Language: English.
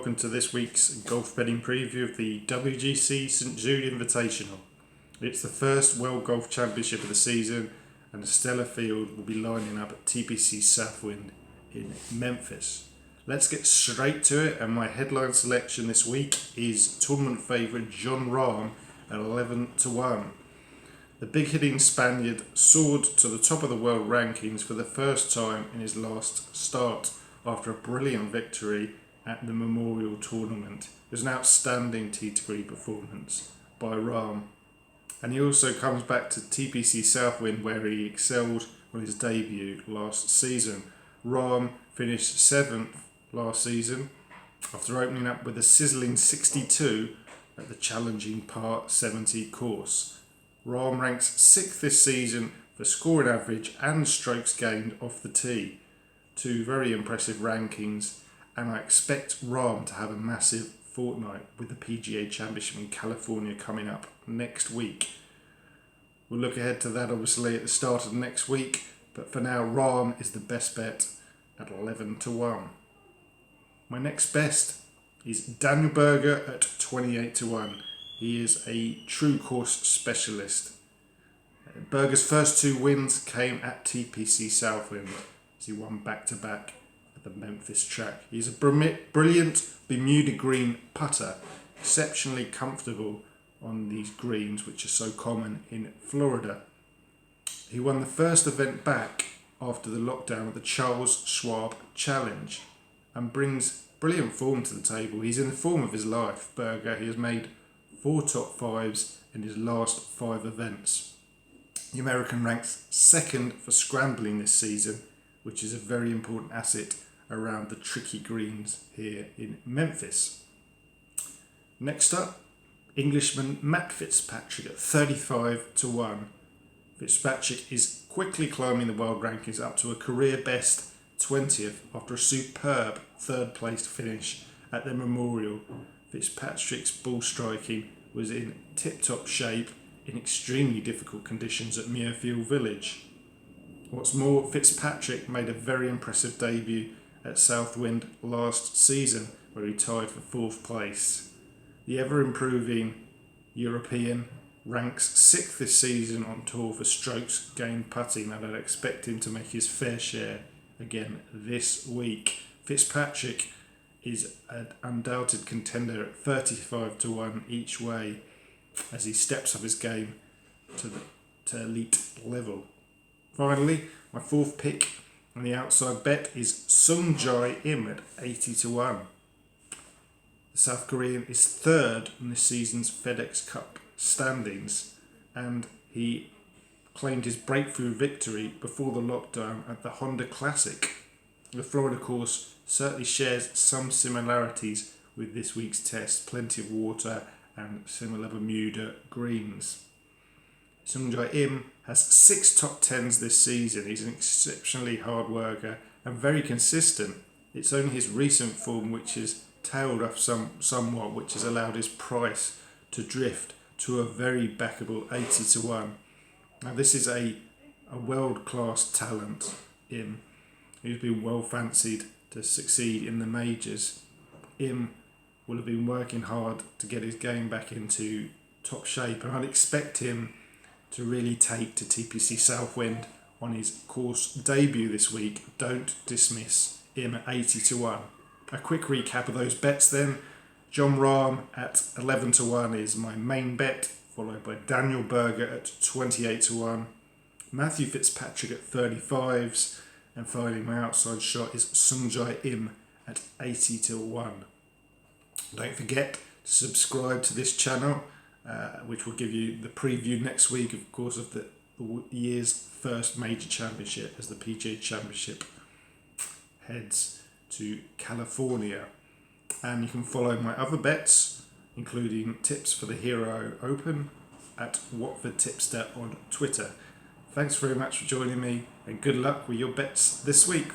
welcome to this week's golf betting preview of the WGC St Jude Invitational. It's the first World Golf Championship of the season, and a stellar field will be lining up at TPC Southwind in Memphis. Let's get straight to it, and my headline selection this week is tournament favourite Jon Rahm at 11-1. The big-hitting Spaniard soared to the top of the world rankings for the first time in his last start after a brilliant victory at the Memorial Tournament. It was an outstanding T3 performance by Rahm. And he also comes back to TPC Southwind, where he excelled on his debut last season. Rahm finished 7th last season after opening up with a sizzling 62 at the challenging par 70 course. Rahm ranks 6th this season for scoring average and strokes gained off the tee. Two very impressive rankings, and I expect Rahm to have a massive fortnight with the PGA Championship in California coming up next week. We'll look ahead to that obviously at the start of next week, but for now Rahm is the best bet at 11-1. My next best is Daniel Berger at 28-1. He is a true course specialist. Berger's first two wins came at TPC Southwind as he won back-to-back at the Memphis track. He's a brilliant Bermuda green putter, exceptionally comfortable on these greens which are so common in Florida. He won the first event back after the lockdown with the Charles Schwab Challenge and brings brilliant form to the table. He's in the form of his life, Berger. He has made 4 top 5s in his last 5 events. The American ranks 2nd for scrambling this season, which is a very important asset around the tricky greens here in Memphis. Next up, Englishman Matt Fitzpatrick at 35-1. Fitzpatrick is quickly climbing the world rankings up to a career best 20th after a superb 3rd place finish at the Memorial. Fitzpatrick's ball striking was in tip-top shape in extremely difficult conditions at Muirfield Village. What's more, Fitzpatrick made a very impressive debut at Southwind last season, where he tied for 4th place. The ever-improving European ranks 6th this season on tour for strokes gained putting, and I'd expect him to make his fair share again this week. Fitzpatrick is an undoubted contender at 35-1 each way as he steps up his game to elite level. Finally, my 4th pick on the outside bet is Sungjae Im at 80-1. The South Korean is 3rd in this season's FedEx Cup standings, and he claimed his breakthrough victory before the lockdown at the Honda Classic. The Florida course certainly shares some similarities with this week's test, plenty of water and similar Bermuda greens. Sungjae Im has 6 top 10s this season. He's an exceptionally hard worker and very consistent. It's only his recent form which has tailed off somewhat, which has allowed his price to drift to a very backable 80-1. Now this is a world-class talent, Im, who's been well fancied to succeed in the majors. Im will have been working hard to get his game back into top shape, and I'd expect him to really take to TPC Southwind on his course debut this week. Don't dismiss Im at 80-1. A quick recap of those bets then. Jon Rahm at 11-1 is my main bet, followed by Daniel Berger at 28-1, Matthew Fitzpatrick at 35s, and finally my outside shot is Sungjae Im at 80-1. Don't forget to subscribe to this channel, which will give you the preview next week, of course, of the year's first major championship as the PGA Championship heads to California. And you can follow my other bets, including tips for the Hero Open, at Watford Tipster on Twitter. Thanks very much for joining me, and good luck with your bets this week.